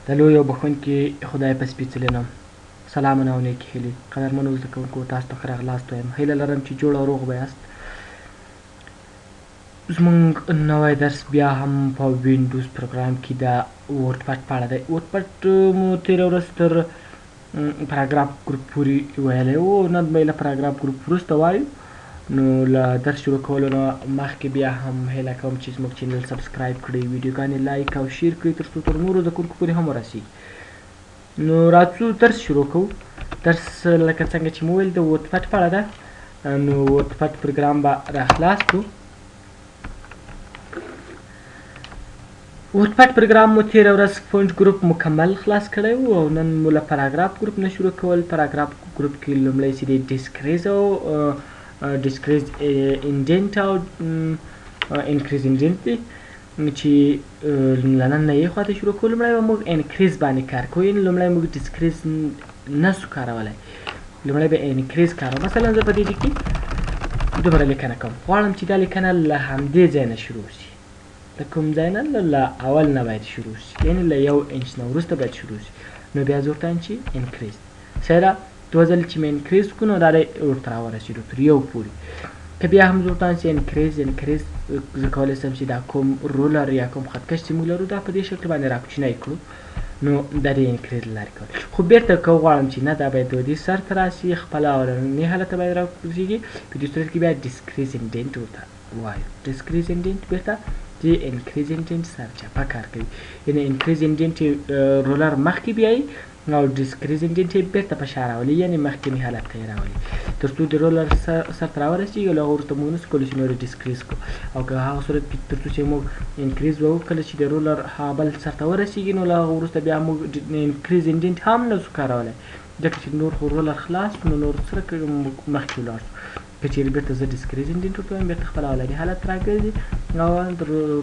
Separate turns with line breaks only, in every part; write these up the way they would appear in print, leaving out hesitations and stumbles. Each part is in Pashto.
د لوی او بخښونکي خدای په سپېڅلي نوم سلامونه او نیکې هیلې قدرمنو زده کوونکو تاسو ته ښه راغلاست وایم هیله لرم چې جوړ او روغ به یاست زموږ نوی درس بیا هم په وینډوز پروګرام کې د ورډپډ په اړه دی ورډپډ مو تېره ورځ تر پاراګراف ګروپ پورې ویلی و نن به یې له پاراګراف ګروپ وروسته وایو نو له درس شروع کولو نه مخکې بیا هم هیله کوم چې زموږ چینل سبسکرایب کړئ ویډیوګانې لایک او شیر کړئ تر څو تر نورو زده کوونکو پورې هم ورسیږي نو راځو درس شروع کوو درس لکه څنګه چې مو ویل د ورډپډ په اړه ده نو ورډپډ پروګرام به راخلاص کړو ورډپډ پروګرام مو تېره ورځ فونټ ګروپ مکمل خلاص کړی و او نن مو له پاراګراف ګروپ نه شروع کول پاراګراف ګروپ کې لومړی چې دی ډسکریز او ډسکریز انډنټ او انکریز انډنټ دی چې له نن نه یې خواته شروع کوو لومړی به موږ انکریز باندې کار کوو یعنې لومړی موږ ډسکریز نسو کارولی لومړی به انکریز کاروو مثلا زه په دې ځای کې دومره لیکنه کوم غواړم چې دا لیکنه له همدې ځای نه شروع شي د کوم ځای نه له اول نه باید شروع شي یعنې له 1 انچ نه وروسته باید شروع شي نو بیا زه ورته وایم چې انکریز صحیح ده 2 ځلې چې مې انکریز کړو نو دا دی ورته راورسېدو تر 1 پورې که بیا هم زه ورته وایم چې انکریز زه کولی شم چې دا کوم رولر یا کوم خطکش چې موږ لرو دا په دې شکل باندې راکوچنی کړو نو دا د انکریز له لارې کول خو بېرته که غواړم چې نه دا باید د دې سر ته راسي خپله اولني حالت ته باید راکوزېږي په دې صورت کې بیا ډسکریز انډنټ ورته وایو ډسکریز انډنټ بېرته د انکریز انډنټ سرچپه کار کوي یعنې انکریز انډنټ رولر مخکې بیایي او ډسکریز انډنټ یې بېرته په شا راولي یعنې مخکیني حالت ته یې راولي تر څو د رولر سر ته راورسېږي او له هغه وروسته موږ نسو کولی چې نور ډسکریز کړو او که هغه صورت کې تر څو چې موږ انکریز وکړو کله چې د رولر هغه بل سر ته ورسېږي نو له هغه وروسته بیا موږ انکریز انډنټ هم نسو کارولی ځکه چې نور خو رولر خلاص نو نور سره مخکې ولاړ شو که چېرې بېرته زه ډسکریز انډنټ ورته وایم بېرته خپل اولني حالت راګرځي او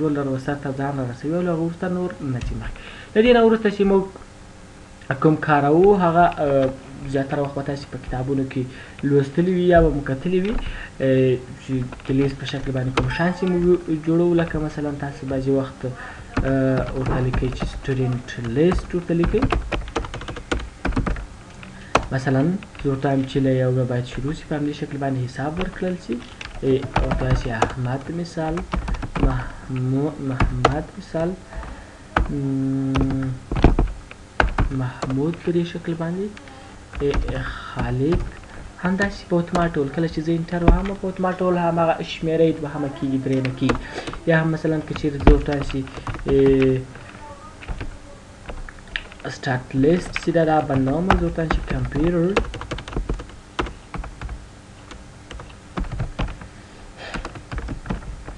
رولر به سر ته ځان رارسوي او له هغه وروسته نور نه ځي مخکې له دې نه وروسته چې موږ کوم کاروو هغه زیاتره وخت به تاسې په کتابونو کې لوستلي وي یا به مو کتلي وي چې د لیست په شکل باندې کوم شیان چې موږ جوړوو لکه مثلا تاسې بعضې وخت ورته لیکئ چې سټوډنټ لیست ورته لیکئ مثلا زه ورته وایم چې له یو نه باید شروع شي په همدې شکل باندې حساب ورکړل شي ورته وایي چې احمد مثال محمد مثال محمود په دې شکل باندې خالد همداسې په اتوماټول کله چې زه انټر وهم په اتوماټول هماغه شمېره یې دوهمه کېږي درېیمه کېږي یا هم مثلا که چېرې زه ورته وایم چې start list چې دا بندوم زه ورته وایم چې کمپیوټر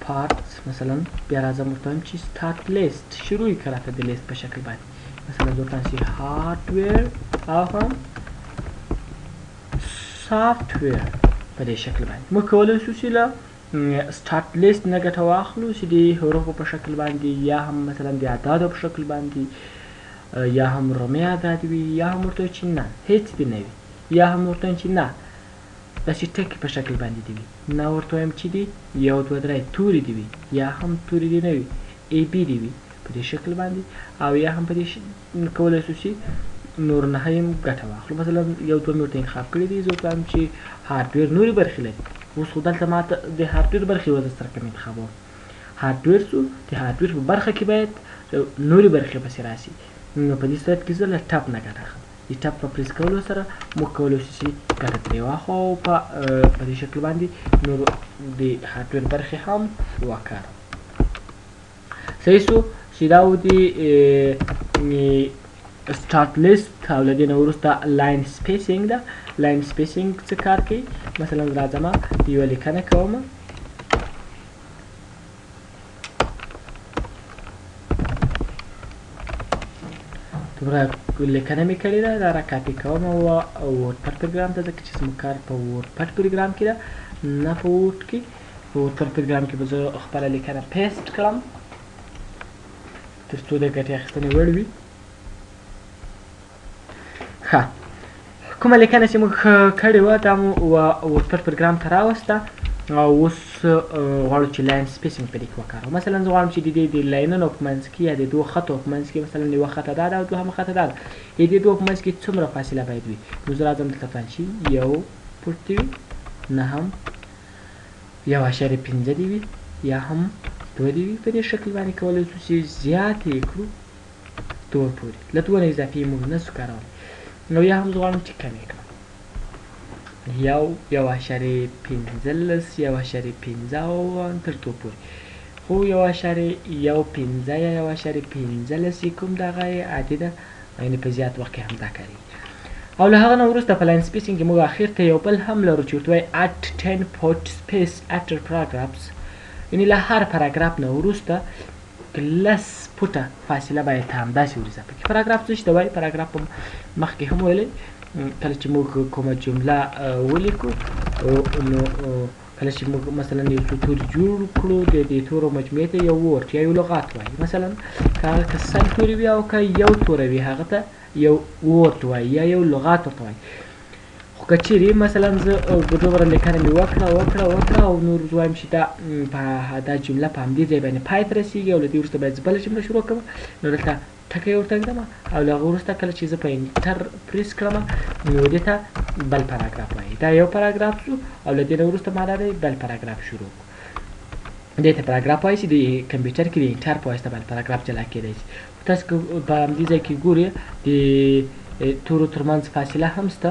پارټس مثلا بیا راځم ورته وایم چې start list شروع یې که راته د لیست په شکل باندې مثلا زه ورته وایم چې هارډویر او هم سافټویر په دې شکل باندې موږ کولی شو چې له سټارټ لیست نه ګټه واخلو چې د حروفو په شکل باندې یا هم مثلا د اعدادو په شکل باندې یا هم رمې اعداد وي یا هم ورته چې نه هیڅ دې نه وي یا هم ورته چې نه داسې ټکي په شکل باندې دي وي نه ورته وایم چې دي 1 2 3 توري دي وي یا هم توري دي نه وي ای بي دي وي په دې شکل باندې او یا هم په دې کولی شو چې نور نه هم ګټه واخلو مثلا 1 2 مې ورته انتخاب کړي دي زه ورته وایم چې هارډویر نورې برخې لري اوس خو دلته ما ته د هارډویر برخې وضع سره کوم انتخابوم هارډویر شو د هارډویر په برخه کې باید نورې برخې پسې راسي نو په دې صورت کې زه له ټپ نه ګټه اخلم د ټپ په پریس کولو سره موږ کولی شو چې ګټه ترې واخلو او په دې شکل باندې نور د هارډویر برخې هم وکاروو صحیح شو چې دا و د سټارټ لیست او له دې نه وروسته لاین سپیسینګ ده لاین سپیسینګ څه کار کوي مثلا راځم یوه لیکنه کوم دومره لیکنه مې کړې ده دا را کاپي کوم او ورډپډ پروګرام ته ځکه چې زموږ کار په ورډپډ پروګرام کې ده نه په ورډ کې په ورډپډ پروګرام کې به زه خپله لیکنه پیسټ کړم تر څو د ګټې اخیستنې وړ وي ښه کومه لیکنه چې موږ کړې وه دا مو ورډپډ پروګرام ته راوسته او اوس غواړو چې لاین سپیسینګ په دې کې وکاروو. مثلا زه غواړم چې د دې د لاینونو په منځ کې یا د دوو خطو په منځ کې مثلا یوه خطه دا ده او دوهمه خطه دا ده، د دې دوو په منځ کې څومره فاصله باید وي. نو زه راځم دلته فعال شي 1 فوټ دې وي، نه هم 1.5 دې وي، یا هم 2 دې وي. په دې شکل باندې کولی شو چې زیات یې کړو 2 پورې، له 2 نه اضافي موږ نه شو کارولی. نو یا هم زه غواړم چې کم یې کړم 1.15 1.15 تر 2 پورې. خو 1.15 یا 1.15 کوم دغه عادي ده، یعنې په زیات وخت کې هم دا کارېږي. او له هغه نه وروسته په لاین سپیسینګ کې موږ اخر ته یو بل هم لرو چې ورته وایي at 10 put space after paragraphs، یعنې له هر پاراګراف نه وروسته 10 پوټه فاصله باید همداسې ور اضافه کړي. پاراګراف څه شي ته وایي؟ پاراګراف په مخکې هم ویلی، کله چې موږ کومه جمله ولیکو نو کله چې موږ مثلا یو څو توري جوړ کړو د دې تورو مجموعې ته یو ورډ یا یو لغات وایي. مثلا که هغه که سل توري وي او که یو توره وي هغه ته یو ورډ وایي یا یو لغات ورته وایي. خو که چیرې مثلا زه دومره لیکنه مې وکړه او نور زه وایم چې دا جمله په همدې ځای باندې پای ته رسېږي او له دې وروسته باید زه بله جمله شروع کړم، نو دلته ټکی ورته ږدم او له هغه وروسته کله چې زه په انټر پریس کړم نو دې ته بل پاراګراف وایي. دا یو پاراګراف شو او له دې نه وروسته ما دا دی بل پاراګراف شروع کړو. دې ته پاراګراف وایي چې د کمپیوټر کې د انټر په واسطه باندې پاراګراف جلا کېدی شي. تاسو که په همدې ځای کې ګورئ د تورو ترمنځ فاصله هم شته،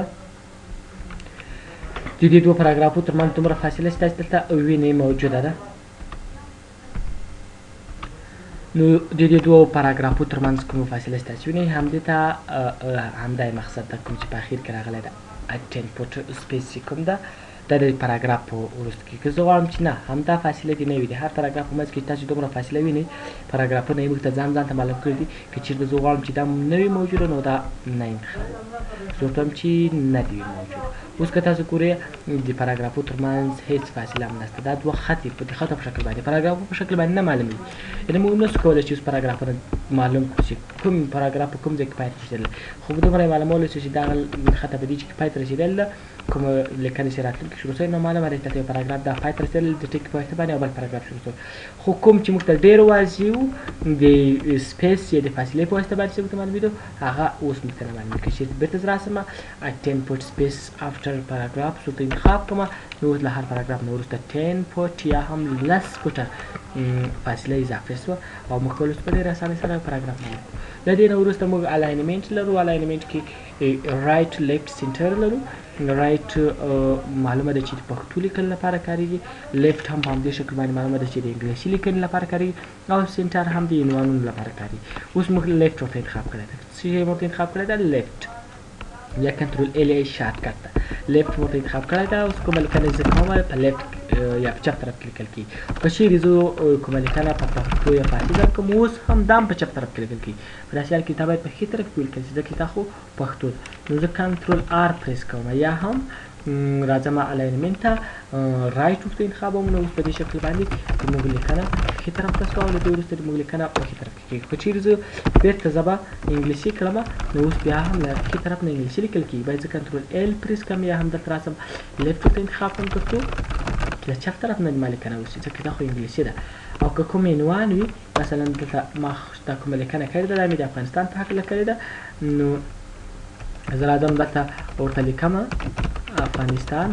د دې دوه پاراګرافو ترمنځ دومره فاصله چې تاسو دلته وینئ موجوده ده. نو د دې دوو پاراګرافو ترمنځ کومه فاصله چې تاسو وینئ همدې ته همدا یې مقصد ده کوم چې په اخر کې راغلی ده 10 پوټ سپیس چې کوم ده دا د پاراګراف په وروسته کې. که زه غواړم چې نه همدا فاصله دې نه وي، د هر پاراګراف په منځ کې تاسو دومره فاصله وینئ، پاراګرافونه یې موږ ته ځان ته معلوم کړي دي. که چېرته زه غواړم چې دا نه وي موجوده نو دا نه انتخابوم، زه ورته وایم چې نه دې وي موجوده. اوس که تاسو ګورئ د پاراګرافو ترمنځ هېڅ فاصله هم نشته، دا دوه خطې په د خطو په شکل باندې پاراګرافو په شکل باندې نه معلومېږي. یعنې موږ نشو کولی چې اوس پاراګرافونه معلوم کړو چې کوم پاراګراف په کوم ځای کې پای ته رسېدلی، خو دومره یې معلومولی شو چې دغه خطه په دې چې پای ته رسېدلی ده، کومه لیکنې چې راتلونکي شروع شوی نو معلومه ده چې دلته یو پاراګراف دا پای ته رسېدلی د ټکي په واسطه باندې او بل پاراګراف شروع شوی. خو کوم چې موږ ته ډېر واضح و د سپیس یا د فاصلې په واسطه باندې چې موږ ته معلومېدو هغه اوس موږ ته نه معلومېږي. که چېرته بېرته زه راسم 10 پوټ سپیس افټر پاراګراف ورته انتخاب کړم نو اوس له هر پاراګراف نه وروسته 10 پوټ یا هم 10 پوټه فاصله اضافه شوه او موږ کولی شو په ډېرې اسانۍ سره پاراګراف ولیکو. له دې نه وروسته موږ الاینمنټ لرو. الاینمنټ کې رایټ لیفټ سینټر لرو. رایټ معلومه ده چې د پښتو لیکلو لپاره کارېږي، لیفټ هم په همدې شکل باندې معلومه ده چې د انګلیسي لیکنې لپاره کارېږي او سینټر هم د عنوانونو لپاره کارېږي. اوس موږ لیفټ ورته انتخاب کړی ده. څه شی ورته انتخاب کړی ده؟ لیفټ یا کنټرول ال ای شارټ کټ ده. لیفټ ورته انتخاب کړی ده. اوس کومه لیکنه زه کوم په لیفټ یا په چپ طرف کې لیکل کېږي. که چیرې زه کومه لیکنه په پښتو یا فارسي ژبه کوم اوس هم دا هم په چپ طرف کې لیکل کېږي. په داسې حال کې دا باید په ښي طرف کې ولیکل شي ځکه دا خو پښتو ده. نو زه کنټرول آر پریس کوم یا هم راځم الاینمنټ ته رایټ ورته انتخابوم. نو اوس په دې شکل باندې زموږ لیکنه ښي طرف ته شوه او له دې وروسته زموږ لیکنه په ښي طرف کې کېږي. که چیرې زه بېرته زه به انګلیسي کړم نو اوس بیا هم له ښي طرف نه انګلیسي لیکل کېږي. باید زه کنټرول ال پریس کړم یا هم دلته راسم لیفټ ورته انتخاب کړم تر څو له چپ طرف نه زما لیکنه وشي ځکه دا خو انګلیسي ده. او که کوم عنوان وي مثلا دلته ما دا کومه لیکنه کړې ده دا مې د افغانستان په هکله کړې ده نو زه راځم دلته ورته لیکم افغانستان،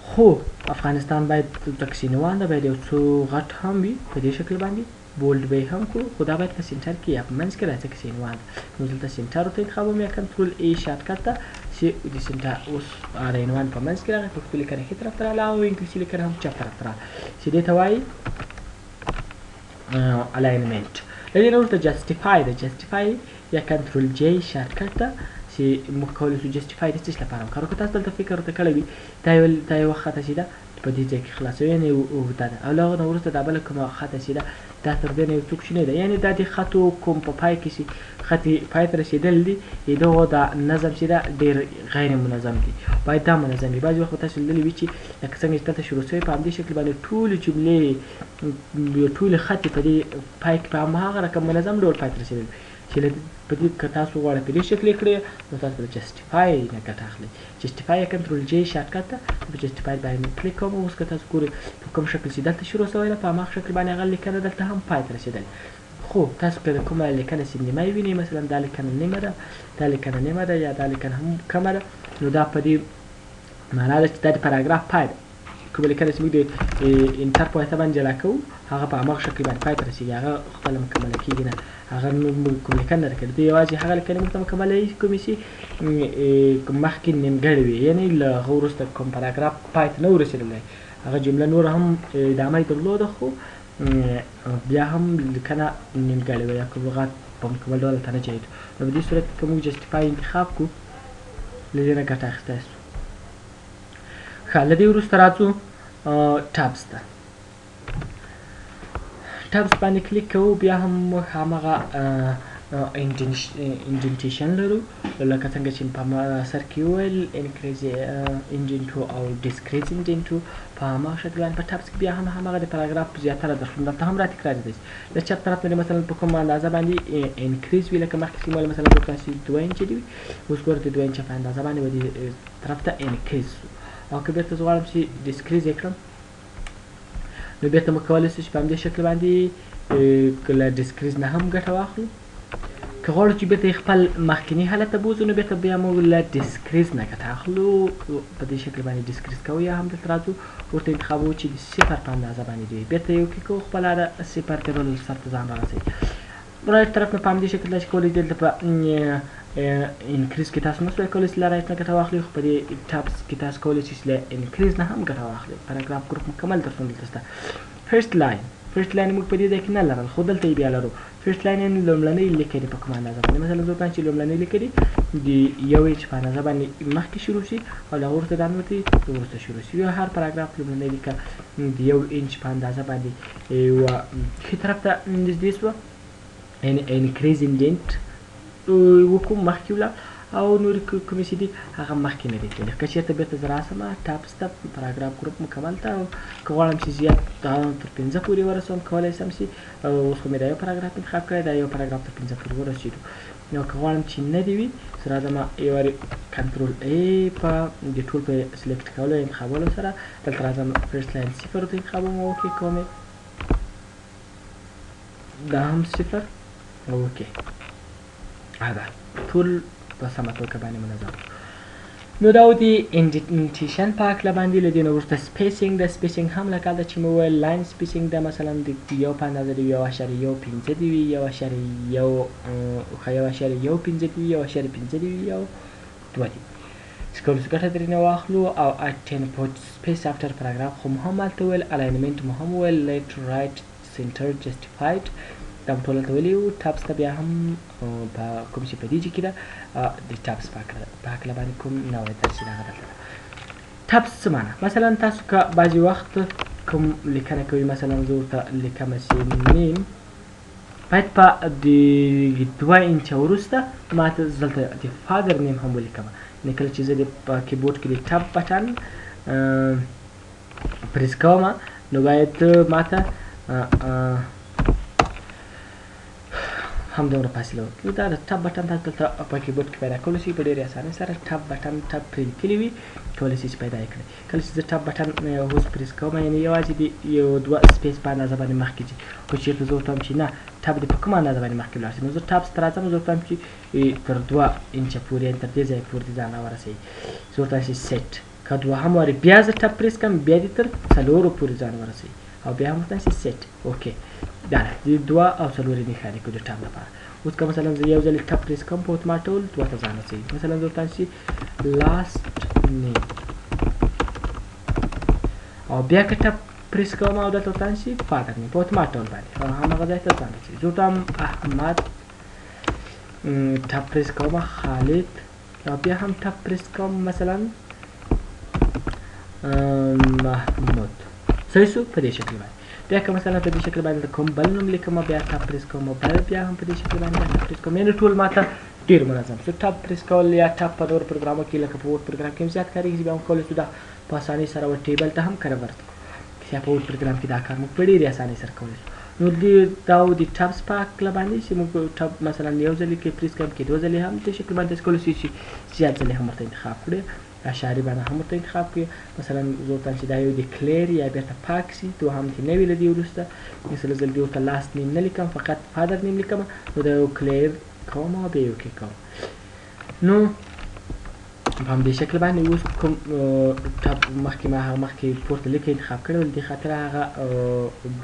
خو افغانستان باید دلته کښې عنوان ده باید یو څو غټ هم وي په دې شکل باندې بولډ به یې هم کړو خو دا باید په سینټر کې یا په منځ کې راځي کښې عنوان ده. نو دلته سینټر ورته انتخابوم یا کنټرول ای شارټ کټ ته چې د سینټر اوس د عنوان په منځ کې راغی. پښتو لیکنه ښي طرف ته راغله او انګلیسي لیکنه هم چپ طرف ته راغله چې دې ته وایي الاینمنټ. له دې نه وروسته جسټیفای ده. جسټیفای یا کنټرول جی شارټ کټ ده چې موږ کولی شو جسټیفای د څه شي لپاره وکاروو. که تاسو دلته فکر ورته کړی وي دا یوه خطه چې ده په دې ځای کې خلاصوي یعنې اوږده ده او له هغه نه وروسته دا بله کومه خطه چې ده دا تر دې نه یو څه کوچنی دی، یعنې دا د خطو کوم په پای کې چې خط یې پای ته رسېدل دي د دغو دا نظم چې ده ډېر غیر منظم دي، باید دا منظم وي. بعضې وخت به تاسو لیدلي وي چې لکه څنګه چې دلته شروع شوی په همدې شکل باندې ټولې جملې ټولې خط یې په دې پای کې په هماغه رقم منظم ډول پای ته رسېدل چې په دې که تاسو غواړئ په دې شکل یې کړئ نو تاسو به د جسټیفای نه ګټه اخلئ. جسټیفای یا کنټرول جې شارټکټ ده، په جسټیفای باندې کلیک کوم. اوس که تاسو ګورئ په کوم شکل چې دلته شروع شوی ده په هماغه شکل باندې هغه لیکنه دلته هم پای ته رسېدل. خو تاسو که د کومه لیکنه چې نیمه یې وینئ، مثلا دا لیکنه نیمه ده، دا لیکنه نیمه ده یا دا لیکنه هم کمه ده، نو دا په دې معنا ده چې دا د پاراګراف پای ده. کومه لیکنه چې موږ د انټر په واسطه باندې جلا کوو هغه په هماغه شکل باندې پای ته رسېږي، هغه خپله مکمله کېږي نه، هغه موږ کوم لیکنه نه کوي، دوی یوازې هغه لیکنې موږ ته مکمله وي کومې چې مخکې نیمګړې وي، یعنې له هغه وروسته کوم پاراګراف پای ته نه ورسېدلی، هغه جمله نوره هم ادامه یې درلوده خو بیا هم لیکنه نیمګړې وه یا کوم لغات په مکمل ډول ته نه جایدو. نو په دې صورت کې که موږ جسټیفای انتخاب کړو له دې نه ګټه اخیستی سو. ښه، له دې وروسته راځو ټابس ته. ټابس باندې کلیک کوو، بیا هم هماغه انډنټیشن لرو لکه څنګه چې په سر کې وویل انکریز انډنټو او ډسکریز انډنټو په هماغه شکل باندې په ټابس کې بیا هم هماغه د پاراګراف زیاتره درسونه دلته هم راتکرارېدی شي. د چپ طرف نه مثلا په کومه اندازه باندې انکریز وي لکه مخکې چې مو مثلا وکړه چې 2 انچه دي وي، اوس ګوره د 2 انچه په اندازه باندې به دې طرف ته انکریز شو. او که بېرته زه غواړم چې ډسکریز یې کړم نو بېرته موږ کولی شو چې په همدې شکل باندې له ډسکریز نه هم ګټه واخلو. که غواړو چې بېرته یې خپل مخکیني حالت ته بوځو نو بېرته بیا موږ له ډسکریز نه ګټه اخلو، په دې شکل باندې ډسکریز کوو یا هم دلته راځو ورته انتخابوو چې د 0 په اندازه باندې دي، بېرته یو کلیک کوو خپله د 0 ټیبل سر ته ځان رارسوي. رایټ طرف نه په همدې شکل داسې کولی دلته په انکریز کې تاسو نشوی کولی چې له رایټ نه ګټه واخلئ، خو په دې ټابس کې تاسو کولی چې له انکریز نه هم ګټه واخلئ. پاراګراف ګروپ مکمل درسونه دلته شته. فرسټ لاین موږ په دې ځای کې نه لرل خو دلته یې بیا لرو. فرسټ لاین یعنې لومړنۍ لیکې دي په کومه اندازه باندې، مثلا زه وکړم چې لومړنۍ لیکې دي د 1 انچ په اندازه باندې مخکې شروع شي او له هغه وروسته دا نور دي وروسته شروع شي. یا هر پاراګراف لومړنۍ لیکه د 1 انچ په اندازه باندې ښي طرف ته نږدې شوه، یعنې انکریز انډنټ وکړو مخکې ولاړ او نورې کومې چې دي هغه مخکې نه دي تللي. که چېرته بېرته زه راسم ټابس ته پاراګراف ګروپ مکمل ته، او که غواړم چې زیات تر 5 پورې ورسوم کولی شم چې اوس خو مې دا یو پاراګراف انتخاب کړی، دا یو پاراګراف تر 5 پورې ورسېدو. نو که غواړم چې نه دې وي زه راځم یو وارې کنټرول ای په د ټول په سلیکټ کولو انتخابولو سره دلته راځم فرسټ لاین 0 ورته انتخابوم او اوکې کوم، دا هم 0 او اوکې، دا ټول په سمه توګه باندې منظم. نو دا و د انډنټیشن په هکله باندې. له دې نه وروسته سپیسینګ ده. سپیسینګ هم لکه هلته چې مو وویل لاین سپیسینګ ده، مثلا د 1 په اندازه د 1.15 دي وي، 1.15 دي وي، 1.5 دي وي او 2 دي. چې کولی شو ګټه ترېنه واخلو. او اټین پوت سپیس افټر پاراګراف خو مو هم هلته وویل، الاینمنټ مو هم وویل، لیفټ رایټ سنټر جسټیفاید دا مو ټول هلته ویلي وو. ټابس ته بیا هم په کوم چې په دې کې ده د ټابس په هکله باندې کوم نوی درس چې هغه دلته ده. ټابس څه معنی؟ مثلا تاسو که بعضې وخت کوم لیکنه کوئ، مثلا زه ورته لیکمه چې نیم باید په د 2 انچه وروسته ما ته دلته د فادر نیم هم ولیکمه. یعنې کله چې زه په کیبورډ کې د ټب بټن پریس کوم نو باید ما ته هم دومره فاصله وکړي. دا د ټب بټن تاسو دلته په کیبورډ کې پیدا کولی شئ په ډېرې اسانۍ سره. ټب بټن ټب پرې لیکلي وي کولی شئ چې پیدا یې کړئ. کله چې زه ټب بټن اوس پریس کوم یعنې یوازې د 2 سپیس په اندازه باندې مخکې ځي. خو چېرته زه ورته وایم چې نه ټب دې په کومه اندازه باندې مخکې ولاړ شي، نو زه ټابس ته راځم، زه ورته وایم چې تر 2 انچه پورې یعنې تر دې ځایه پورې دې ځان راورسوي. زه ورته وایم چې سیټ، که دوهم وارې بیا زه ټب پریس کړم بیا دې تر 4 پورې ځان ورسوي او بیا هم ورته وایم چې سیټ اوکې. دا د 2 او 4 یې نښانې کړو د ټب لپاره. اوس که مثلا زه یو ځل ټب پریس کوم په اتومات ډول 2 ته ځان رسوي. مثلا زه ورته وایم چې لاست نیم او بیا که ټب پریس کوم او دلته ورته وایم چې فادر نیم په اتومات ډول باندې هماغه ځای ته ځان رسوي. زه ورته وایم احمد، ټب پریس کوم خالد او بیا هم ټب پریس کوم مثلا محمود. صحیح شو په دې شکل باندې. بیا که مثلا په دې شکل باندې کوم بل نوم لیکم بیا ټاپ پریس کوم بیا هم په دې شکل باندې ټاپ پریس کوم یعنې ټول ماته ډېر منظم شو. ټاپ پریس کول یا ټاپ په نور پروګرامو کې لکه په ورډ پروګرام کې هم زیات کارېږي، بیا هم کولی شو دا په اسانۍ سره ور ټیبل ته هم کنورټ کړو یا په ورډ پروګرام کې دا کار موږ په ډېرې اسانۍ سره کولی شو. نو دا و د ټابس په هکله باندې چې موږ ټاب مثلا یو ځلې کې پریس کوم کې 2 ځلې هم دې شکل باندې تاسو کولی شئ چې زیات ځلې هم ورته انتخاب کړئ، اشعاري بڼه هم ورته انتخاب کړئ. مثلا زه ورته چې دا یو د کلیر یا بیرته پاک سي دوهم چې نه وي له دې وروسته مثلا زه دې ورته لاست نیم نه لیکم، فقط فادر نیم لیکم، نو دا یو کلیر کوم او بیا یو کې کوم. نو په همدې شکل باندې اوس کوم ټاپ مخکې ما هغه مخکې پورته لیکه انتخاب کړی و، دې خاطر هغه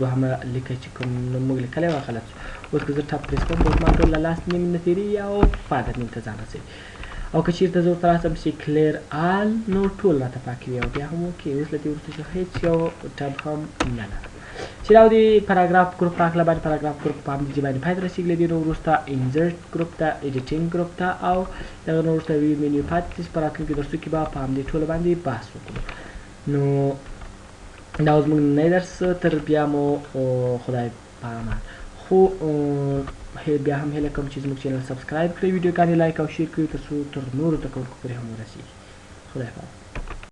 دوهمه لیکه چې کوم موږ لیکلی و غلط شو. اوس که زه ټاپ پریس کوم اوس ما ټول له لاست نیم نه تېرېږي او فادر نیم ته ځان رسوي. او که چېرته زه ورته راسم چې کلیر آل نو ټول راته پاکې وي او بیا هم اوکې. اوس له دې وروسته چې هېڅ یو ټب هم نه لرم. چې دا د پاراګراف ګروپ په هکله باندې پاراګراف ګروپ په همدې باندې پای ته رسېږي. له دې نه وروسته انزرټ ګروپ ته، ایډیټینګ ګروپ ته او دغه نه وروسته ویو منیو پاتې په راتلونکي درسو کې به په همدې ټولو باندې بحث وکړو. نو دا اوس موږ نننی درس تر بیا مو خدای په امان. خو بیا هم هیله کوم چې زموږ چینل سبسکرایب کړئ، ویډیوګانې لایک او شیر کړئ تر څو تر نورو زده کوونکو پورې هم ورسېږي. خدای په امان.